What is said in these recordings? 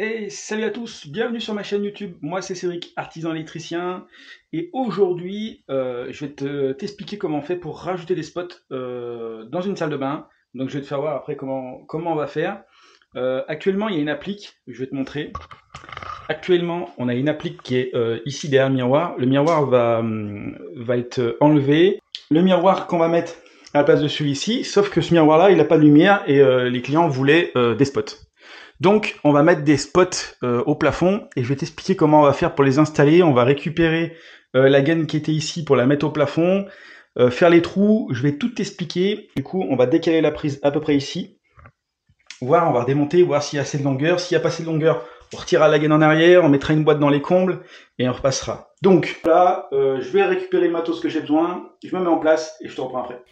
Et salut à tous, bienvenue sur ma chaîne YouTube. Moi c'est Cédric, artisan électricien. Et aujourd'hui, je vais t'expliquer comment on fait pour rajouter des spots dans une salle de bain. Donc je vais te faire voir après comment on va faire. Actuellement, il y a une applique, je vais te montrer. Actuellement, on a une applique qui est ici derrière le miroir. Le miroir va être enlevé. Le miroir qu'on va mettre à la place de celui-ci, sauf que ce miroir-là, il n'a pas de lumière et les clients voulaient des spots. Donc, on va mettre des spots au plafond et je vais t'expliquer comment on va faire pour les installer. On va récupérer la gaine qui était ici pour la mettre au plafond, faire les trous. Je vais tout t'expliquer. Du coup, on va décaler la prise à peu près ici. On va redémonter, voir s'il y a assez de longueur. S'il n'y a pas assez de longueur, on retirera la gaine en arrière, on mettra une boîte dans les combles et on repassera. Donc là, je vais récupérer le matos que j'ai besoin. Je me mets en place et je te reprends après.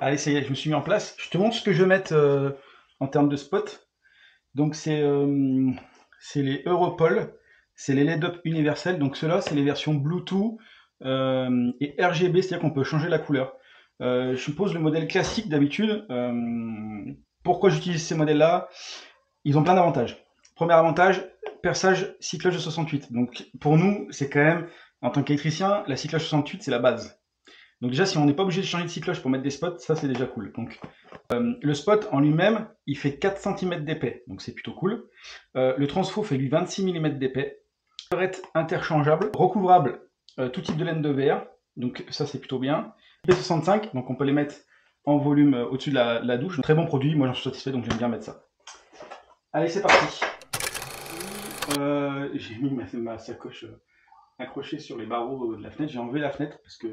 Allez, ça y est, je me suis mis en place. Je te montre ce que je vais mettre en termes de spot. Donc c'est les Europol, c'est les LED-up universels. Donc ceux-là, c'est les versions Bluetooth et RGB, c'est-à-dire qu'on peut changer la couleur. Je pose le modèle classique d'habitude. Pourquoi j'utilise ces modèles-là? Ils ont plein d'avantages. Premier avantage, perçage cycloche de 68. Donc pour nous, c'est quand même, en tant qu'électricien, la cycloche 68, c'est la base. Donc déjà, si on n'est pas obligé de changer de cycloche pour mettre des spots, ça c'est déjà cool. Donc le spot en lui-même, il fait 4 cm d'épais, donc c'est plutôt cool. Le transfo fait lui 26 mm d'épais. Barrette interchangeable, recouvrable, tout type de laine de verre, donc ça c'est plutôt bien. P65, donc on peut les mettre en volume au-dessus de la douche. Très bon produit, moi j'en suis satisfait, donc j'aime bien mettre ça. Allez, c'est parti. J'ai mis ma sacoche accrochée sur les barreaux de la fenêtre. J'ai enlevé la fenêtre parce que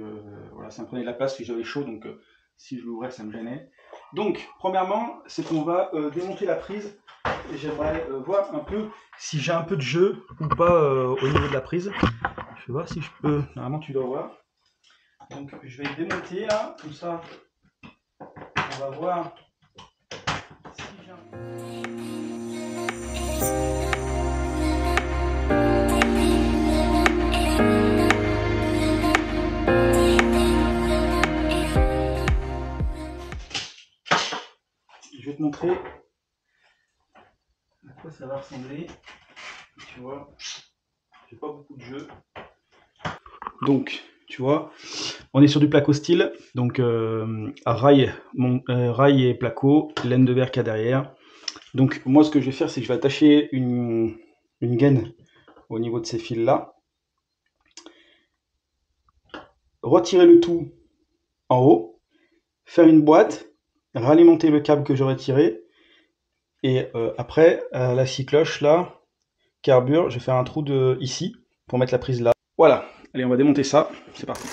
voilà, ça me prenait de la place si j'avais chaud, donc si je l'ouvrais, ça me gênait. Donc, premièrement, c'est qu'on va démonter la prise. Et j'aimerais voir un peu si j'ai un peu de jeu ou pas au niveau de la prise. Je vais voir si je peux. Normalement, tu dois voir. Donc, je vais démonter là, comme ça. On va voir si j'ai un... Je vais te montrer à quoi ça va ressembler. Tu vois, j'ai pas beaucoup de jeu. Donc, tu vois, on est sur du placo style, donc rail et placo, laine de verre qu'il y a derrière. Donc moi, ce que je vais faire, c'est que je vais attacher une gaine au niveau de ces fils là, retirer le tout en haut, faire une boîte, ralimenter le câble que j'aurais tiré, et après la scie cloche là, carbure, je vais faire un trou ici pour mettre la prise là. Voilà, allez, on va démonter ça, c'est parti.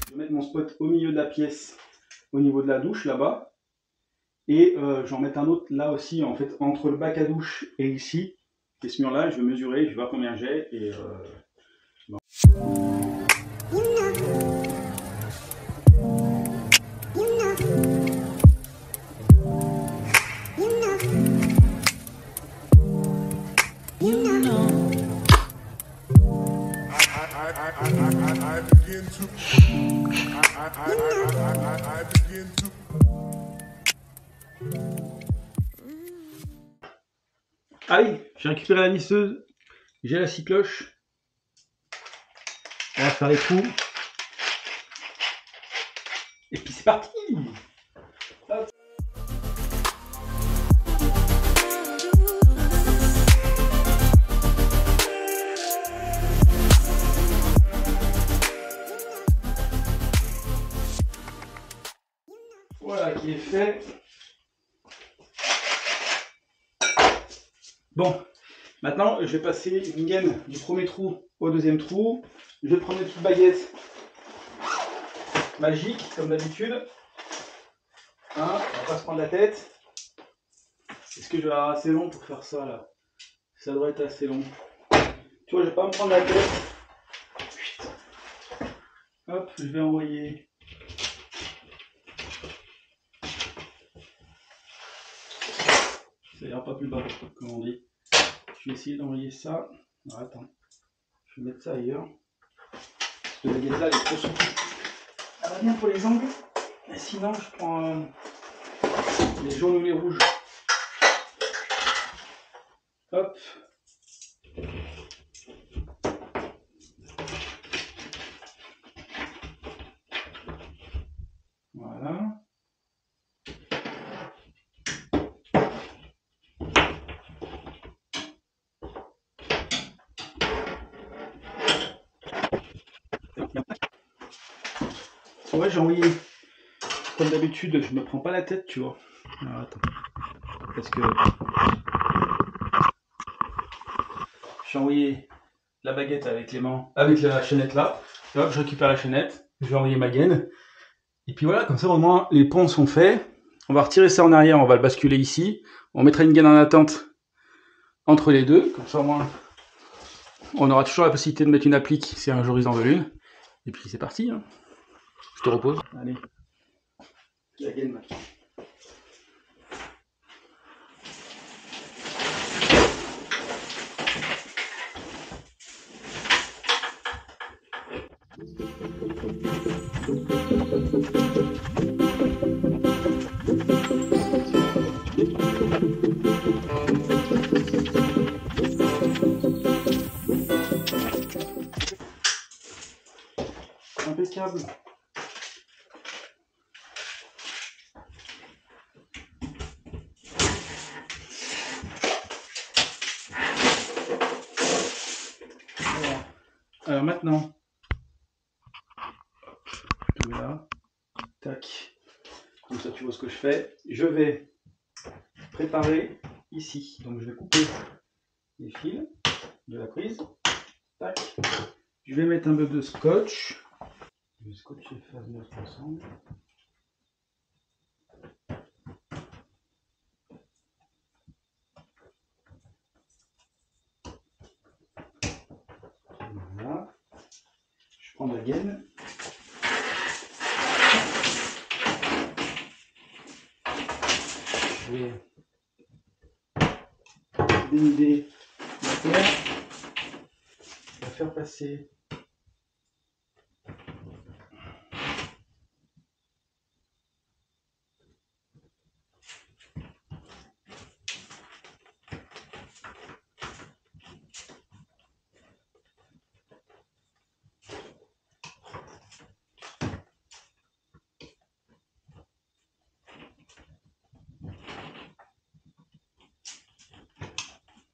Je vais mettre mon spot au milieu de la pièce, au niveau de la douche là-bas, et j'en mets un autre là aussi, en fait, entre le bac à douche et ici, et ce mur-là, je vais mesurer, je vais voir combien j'ai, et bon. Allez, j'ai récupéré la lisseuse, j'ai la scie cloche, on va faire les trous, et puis c'est parti. Hop. Voilà qui est fait. Bon, maintenant je vais passer une gaine du premier trou au deuxième trou. Je vais prendre une petite baguette magique comme d'habitude. On va pas se prendre la tête. Est-ce que je vais avoir assez long pour faire ça là? Ça devrait être assez long. Tu vois, je vais pas me prendre la tête. Hop, je vais envoyer. Ça ira pas plus bas, comme on dit. Je vais essayer d'envoyer ça. Alors, attends, je vais mettre ça ailleurs. Parce que la baguette là, elle est trop souple. Elle va bien pour les angles. Et sinon, je prends les jaunes ou les rouges. Hop. Voilà. Ouais, j'ai envoyé, comme d'habitude, je me prends pas la tête, tu vois. Alors, attends. Parce que j'ai envoyé la baguette avec l'aimant, avec la chaînette là. Et hop, je récupère la chaînette, je vais envoyer ma gaine. Et puis voilà, comme ça au moins les ponts sont faits. On va retirer ça en arrière, on va le basculer ici. On mettra une gaine en attente entre les deux, comme ça au moins on aura toujours la possibilité de mettre une applique si un jour ils en veulent une. Et puis c'est parti, hein. Je te repose. Allez, la gaine maintenant. Impeccable. Voilà. Alors maintenant, je mets là, tac, comme ça tu vois ce que je fais. Je vais préparer ici, donc je vais couper les fils de la prise, tac. Je vais mettre un peu de scotch. Le scotch est face neuf ensemble. Voilà. Je prends ma gaine. Je vais dénuder la terre. La faire passer.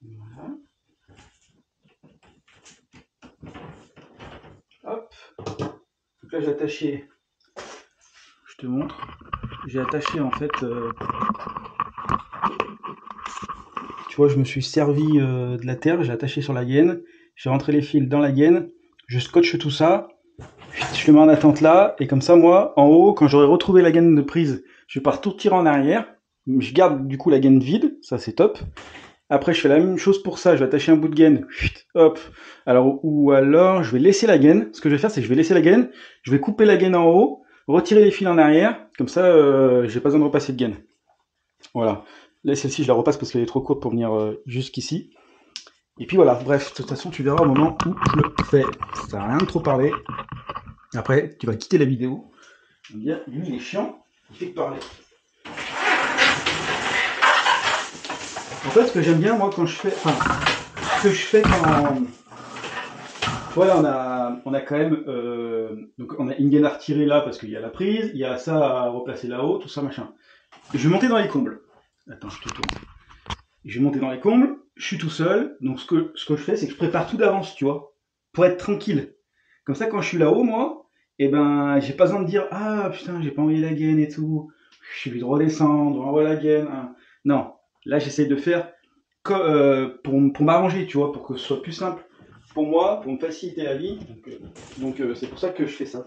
Voilà. Hop. Donc là j'ai attaché, je te montre, j'ai attaché en fait, tu vois je me suis servi de la terre, j'ai attaché sur la gaine, j'ai rentré les fils dans la gaine, je scotche tout ça, je le mets en attente là, et comme ça moi, en haut, quand j'aurai retrouvé la gaine de prise, je vais pas tout tirer en arrière, je garde du coup la gaine vide, ça c'est top. Après je fais la même chose pour ça, je vais attacher un bout de gaine, hop, alors ou alors je vais laisser la gaine, ce que je vais faire c'est que je vais laisser la gaine, je vais couper la gaine en haut, retirer les fils en arrière, comme ça j'ai pas besoin de repasser de gaine. Voilà, là celle-ci je la repasse parce qu'elle est trop courte pour venir jusqu'ici. Et puis voilà, bref, de toute façon tu verras au moment où je le fais, ça sert à rien de trop parler. Après tu vas quitter la vidéo, tu vas me dire lui il est chiant, il fait que parler. En fait, ce que j'aime bien, moi, quand je fais... Enfin, ce que je fais quand... Voilà, on a quand même... donc, on a une gaine à retirer là, parce qu'il y a la prise, il y a ça à replacer là-haut, tout ça, machin. Je vais monter dans les combles. Attends, je te tourne. Je vais monter dans les combles, je suis tout seul, donc ce que je fais, c'est que je prépare tout d'avance, tu vois, pour être tranquille. Comme ça, quand je suis là-haut, moi, eh ben, j'ai pas besoin de dire « Ah, putain, j'ai pas envoyé la gaine et tout, je suis obligé de redescendre, on envoie la gaine. Hein. » Non. Là, j'essaie de faire pour m'arranger, tu vois, pour que ce soit plus simple pour moi, pour me faciliter la vie. Donc c'est pour ça que je fais ça.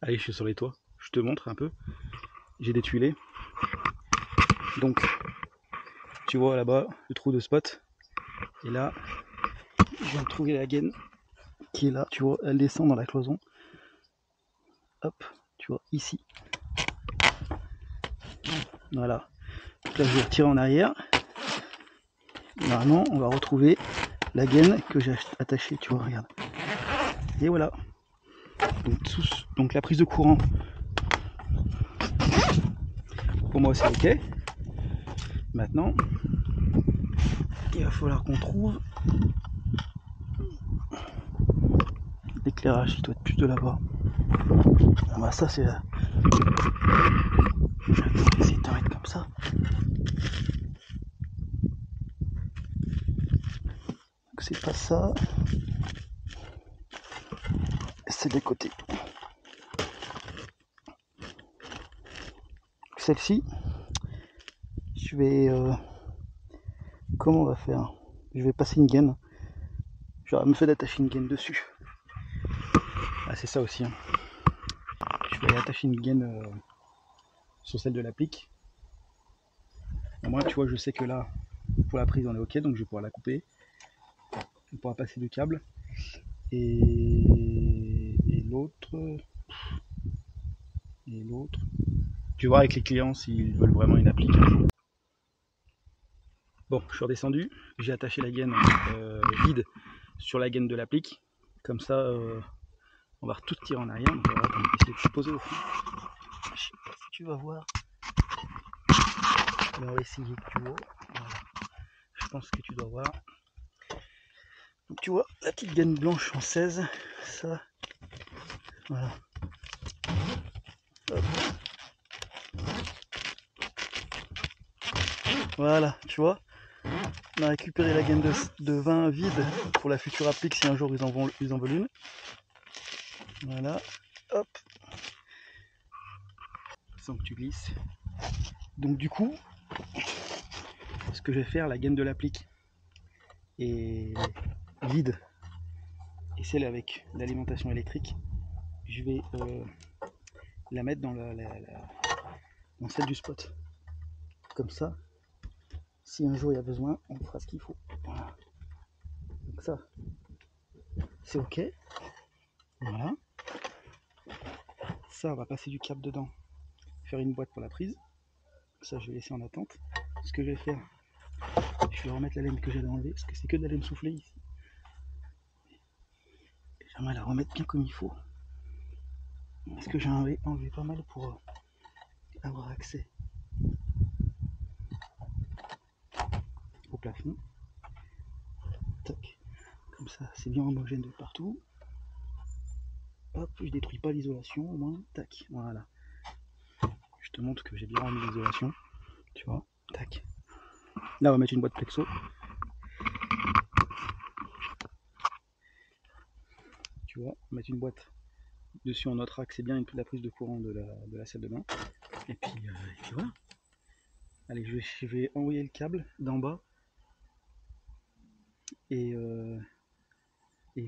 Allez, je suis sur les toits. Je te montre un peu. J'ai des tuilés. Donc, tu vois là-bas, le trou de spot. Et là, je viens de trouver la gaine qui est là. Tu vois, elle descend dans la cloison. Hop, tu vois, ici. Voilà. Donc là, je vais retirer en arrière. Normalement, on va retrouver la gaine que j'ai attachée, tu vois, regarde. Et voilà. Donc la prise de courant, pour moi c'est ok. Maintenant, il va falloir qu'on trouve l'éclairage qui doit être plus de là-bas. Ah bah ça c'est là. Je vais essayer de mettre comme ça. Donc c'est pas ça. C'est des côtés. Celle-ci, je vais... comment on va faire? Je vais passer une gaine. J'aurais me fait d'attacher une gaine dessus. Ah c'est ça aussi. Hein. Je vais attacher une gaine sur celle de l'applique. Moi tu vois je sais que là, pour la prise on est ok, donc je vais pouvoir la couper. On pourra passer du câble. Et l'autre... Et l'autre... Tu vois avec les clients s'ils veulent vraiment une applique. Bon, je suis redescendu, j'ai attaché la gaine vide sur la gaine de l'applique. Comme ça, on va tout tirer en arrière. Donc, on va essayer de se poser au fond. Je sais pas si tu vas voir. Mais on va essayer que tu vois. Voilà. Je pense que tu dois voir. Donc tu vois, la petite gaine blanche en 16. Ça. Voilà. Hop. Voilà, tu vois. On a récupéré la gaine de 20 vide pour la future applique si un jour ils en veulent une. Voilà. Hop. Sans que tu glisses. Donc du coup, ce que je vais faire, la gaine de l'applique est vide et celle avec l'alimentation électrique, je vais la mettre dans, dans celle du spot. Comme ça, si un jour il y a besoin, on fera ce qu'il faut. Voilà. Donc ça, c'est ok. Voilà. Ça, on va passer du câble dedans, faire une boîte pour la prise. Ça, je vais laisser en attente. Ce que je vais faire, je vais remettre la laine que j'avais enlevée, parce que c'est que de la laine soufflée ici. J'aimerais la remettre bien comme il faut. Parce que j'ai enlevé pas mal pour avoir accès au plafond. Tac. Comme ça, c'est bien homogène de partout. Hop, je détruis pas l'isolation au moins. Tac, voilà. Je te montre que j'ai bien remis l'isolation. Tu vois, tac. Là, on va mettre une boîte plexo. Tu vois, on va mettre une boîte dessus, on notera que c'est bien la prise de courant de la salle de bain. Et puis voilà. Allez, je vais envoyer le câble d'en bas. Et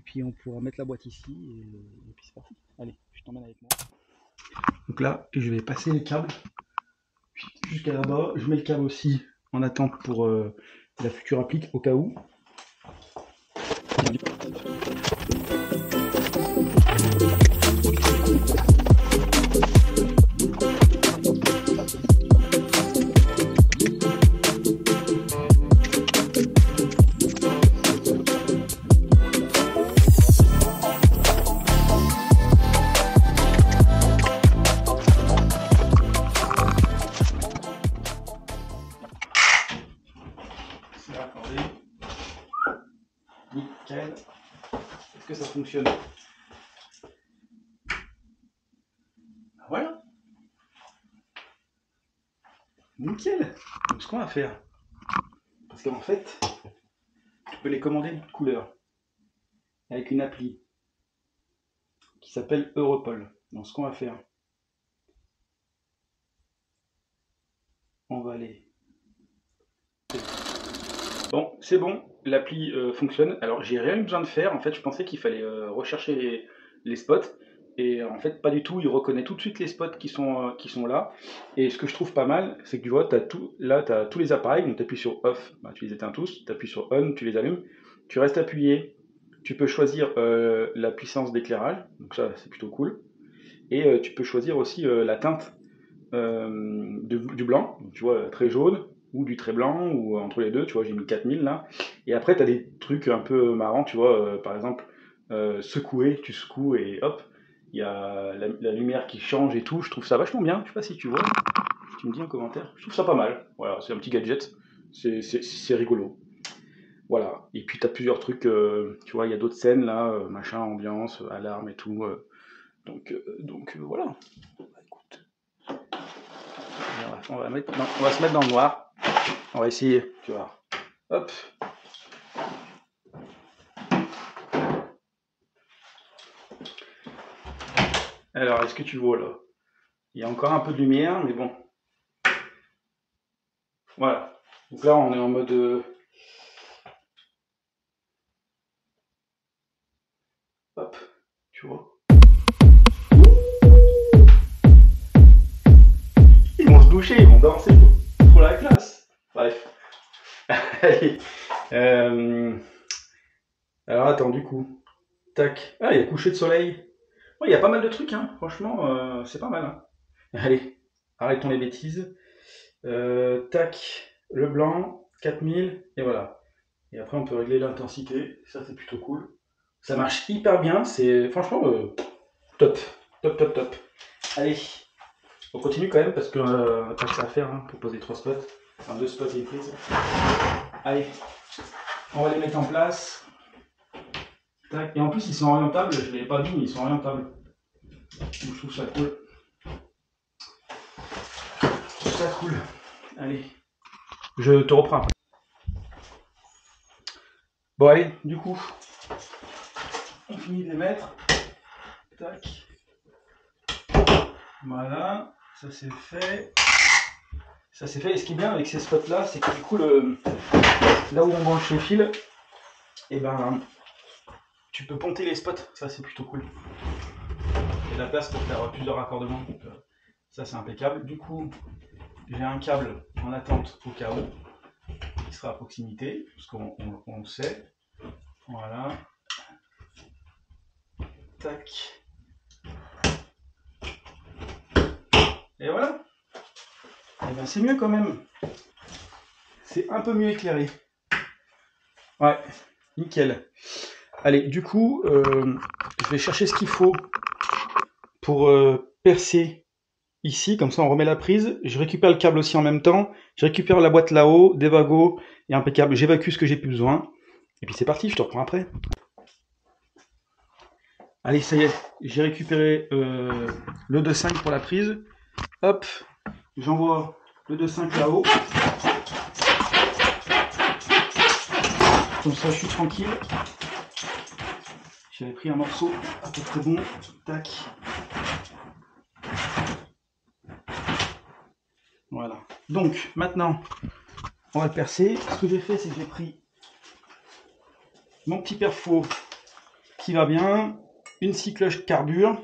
puis on pourra mettre la boîte ici. Et puis c'est parti. Allez, je t'emmène avec moi. Donc là, je vais passer le câble jusqu'à là-bas. Je mets le câble aussi en attente pour la future applique au cas où. C'est accordé. Nickel. Est-ce que ça fonctionne? Voilà. Nickel. Donc ce qu'on va faire, parce qu'en fait, tu peux les commander de couleur avec une appli qui s'appelle Europol. Donc ce qu'on va faire, on va aller. Bon, c'est bon, l'appli fonctionne. Alors j'ai rien eu besoin de faire. En fait, je pensais qu'il fallait rechercher les spots. Et en fait, pas du tout. Il reconnaît tout de suite les spots qui sont là. Et ce que je trouve pas mal, c'est que tu vois, là, tu as tous les appareils. Donc tu appuies sur off, bah, tu les éteins tous. Tu appuies sur on, tu les allumes. Tu restes appuyé. Tu peux choisir la puissance d'éclairage. Donc ça, c'est plutôt cool. Et tu peux choisir aussi la teinte du blanc. Donc, tu vois, très jaune ou du très blanc, ou entre les deux, tu vois, j'ai mis 4000 là. Et après, tu as des trucs un peu marrants, tu vois, par exemple, secouer, tu secoues et hop, Il y a la lumière qui change et tout. Je trouve ça vachement bien. Je sais pas si tu vois. Tu me dis en commentaire. Je trouve ça pas mal. Voilà, c'est un petit gadget. C'est rigolo. Voilà. Et puis tu as plusieurs trucs. Tu vois, il y a d'autres scènes là, machin, ambiance, alarme et tout. Donc voilà. Écoute. On va se mettre dans le noir. On va essayer. Tu vois. Hop. Alors, est-ce que tu vois là? Il y a encore un peu de lumière, mais bon. Voilà. Donc là, on est en mode... Hop, tu vois. Ils vont se boucher, ils vont danser. Trop la classe. Bref. Allez. Alors, attends, du coup. Tac. Ah, il y a coucher de soleil. Ouais, il y a pas mal de trucs, hein. Franchement, c'est pas mal. Hein. Allez, arrêtons les bêtises. Tac, le blanc, 4000, et voilà. Et après, on peut régler l'intensité. Ça, c'est plutôt cool. Ça marche hyper bien. C'est franchement top. Top, top, top. Allez, on continue quand même parce qu'on n'a pas que ça à faire hein, pour poser 3 spots. Enfin, 2 spots et une prise. Allez, on va les mettre en place. Tac. Et en plus, ils sont orientables. Je ne l'ai pas dit, mais ils sont orientables. Donc, je trouve ça cool. Je trouve ça cool. Allez, je te reprends après. Bon, allez, du coup, on finit de les mettre. Tac. Voilà, ça c'est fait. Ça c'est fait. Et ce qui est bien avec ces spots là, c'est que du coup, là où on branche les fils, et ben, tu peux ponter les spots. Ça c'est plutôt cool. Il y a de la place pour faire plusieurs raccordements. Donc, ça c'est impeccable. Du coup, j'ai un câble en attente au cas où, qui sera à proximité, parce qu'on le sait. Voilà. Tac. Et voilà. Et bien c'est mieux quand même. C'est un peu mieux éclairé. Ouais, nickel. Allez, du coup, je vais chercher ce qu'il faut pour percer ici. Comme ça, on remet la prise. Je récupère le câble aussi en même temps. Je récupère la boîte là-haut, des wagos et impeccable. J'évacue ce que j'ai plus besoin. Et puis c'est parti, je te reprends après. Allez, ça y est, j'ai récupéré le 2.5 pour la prise. Hop, j'envoie le 2.5 là-haut. Comme ça, je suis tranquille. J'avais pris un morceau à peu près bon. Tac. Voilà. Donc, maintenant, on va le percer. Ce que j'ai fait, c'est que j'ai pris mon petit perfo qui va bien. Une scie cloche carbure.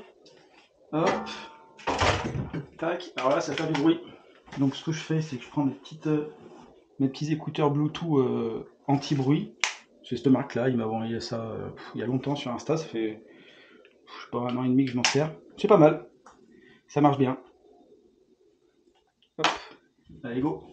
Hop. Tac. Alors là, ça fait du bruit. Donc, ce que je fais, c'est que je prends mes petits écouteurs Bluetooth anti-bruit. C'est cette marque-là. Il m'a envoyé ça il y a longtemps sur Insta. Ça fait, je sais pas, 1 an et demi que je m'en sers. C'est pas mal. Ça marche bien. Hop. Allez, go.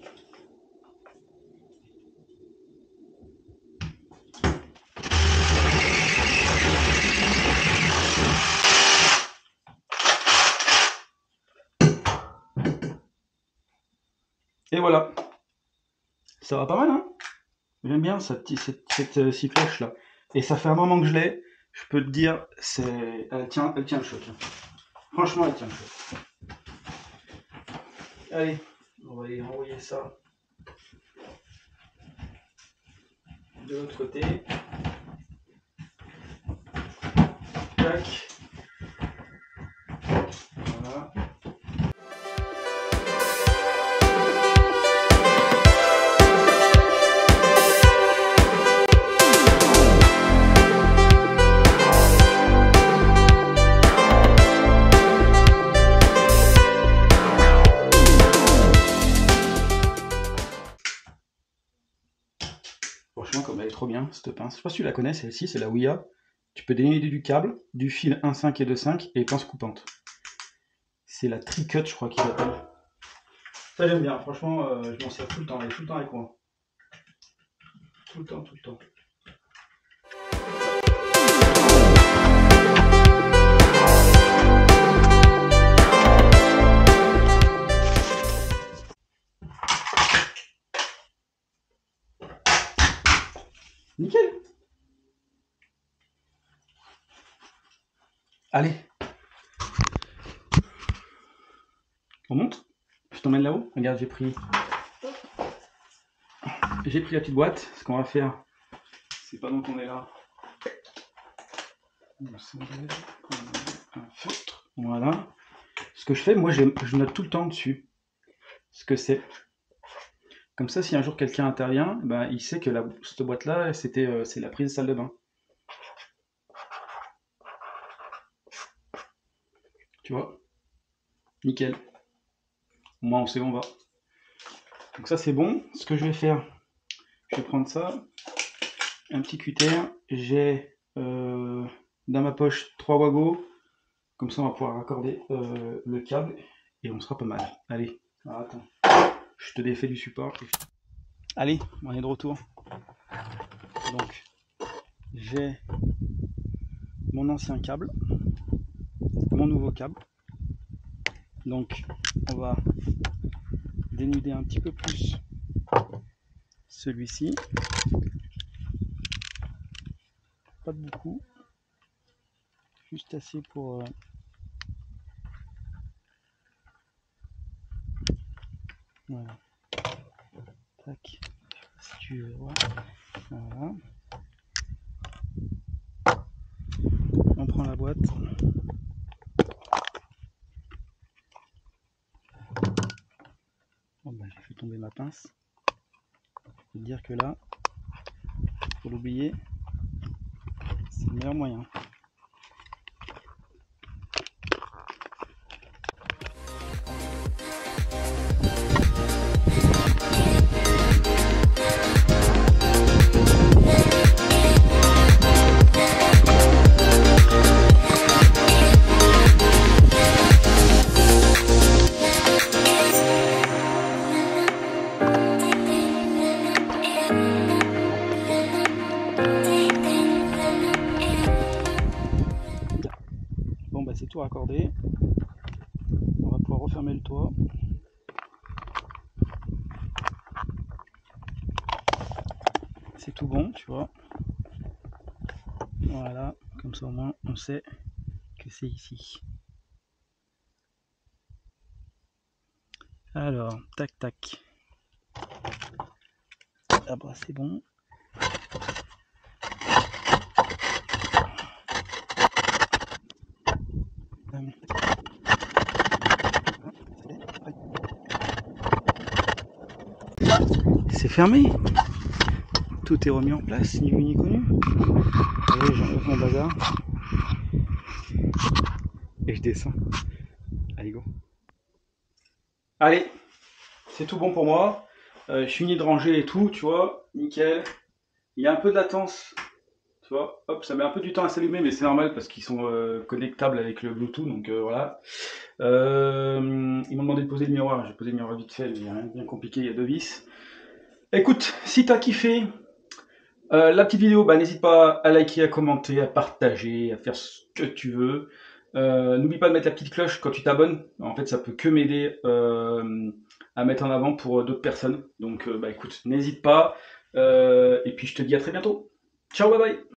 Et voilà. Ça va pas mal, hein? J'aime bien cette scie cloche là. Et ça fait un moment que je l'ai. Je peux te dire, elle tient le choc. Hein. Franchement, elle tient le choc. Allez, on va aller envoyer ça de l'autre côté. Tac. Voilà. Franchement, comme elle est trop bien, cette pince. Je sais pas si tu la connais, celle-ci, c'est la Ouya. Tu peux dénuder du câble, du fil 1.5 et 2.5 et pince coupante. C'est la Tri-Cut, je crois qu'ils appellent. Ça, j'aime bien. Franchement, je m'en sers tout le temps. Elle est tout le temps avec moi. Tout le temps, tout le temps. Allez. On monte? Je t'emmène là-haut? Regarde, j'ai pris la petite boîte. Ce qu'on va faire, c'est pendant qu'on est là. Un feutre. Voilà. Ce que je fais, moi, je note tout le temps dessus ce que c'est. Comme ça, si un jour quelqu'un intervient, ben, il sait que cette boîte-là, c'est la prise de salle de bain. Tu vois? Nickel. Moi, on sait où on va. Donc ça, c'est bon. Ce que je vais faire, je vais prendre ça, un petit cutter. J'ai dans ma poche 3 wagos. Comme ça, on va pouvoir raccorder le câble et on sera pas mal. Allez, alors, attends. Je te défais du support. Allez, on est de retour. Donc, j'ai mon ancien câble, mon nouveau câble. Donc, on va dénuder un petit peu plus celui-ci. Pas de beaucoup. Juste assez pour... Voilà. Tac. Si tu veux voir. Voilà. On prend la boîte. Bon, bah, j'ai fait tomber ma pince. Je veux dire que là, faut l'oublier, c'est le meilleur moyen. Bon bah c'est tout raccordé. On va pouvoir refermer le toit. C'est tout bon, tu vois. Voilà, comme ça au moins on sait que c'est ici. Alors, tac tac. Ah bah c'est bon. C'est fermé. Tout est remis en place, ni vu ni connu. Allez, j'enlève mon bazar. Et je descends. Allez, go. Allez, c'est tout bon pour moi. Je finis de ranger et tout, tu vois. Nickel. Il y a un peu de latence. Tu vois, hop, ça met un peu du temps à s'allumer, mais c'est normal parce qu'ils sont connectables avec le Bluetooth, donc voilà. Ils m'ont demandé de poser le miroir, j'ai posé le miroir vite fait, mais il n'y a rien de bien compliqué, il y a 2 vis. Écoute, si t'as kiffé la petite vidéo, bah, n'hésite pas à liker, à commenter, à partager, à faire ce que tu veux. N'oublie pas de mettre la petite cloche quand tu t'abonnes, en fait ça peut que m'aider à mettre en avant pour d'autres personnes. Donc bah écoute, n'hésite pas, et puis je te dis à très bientôt. Ciao, bye bye.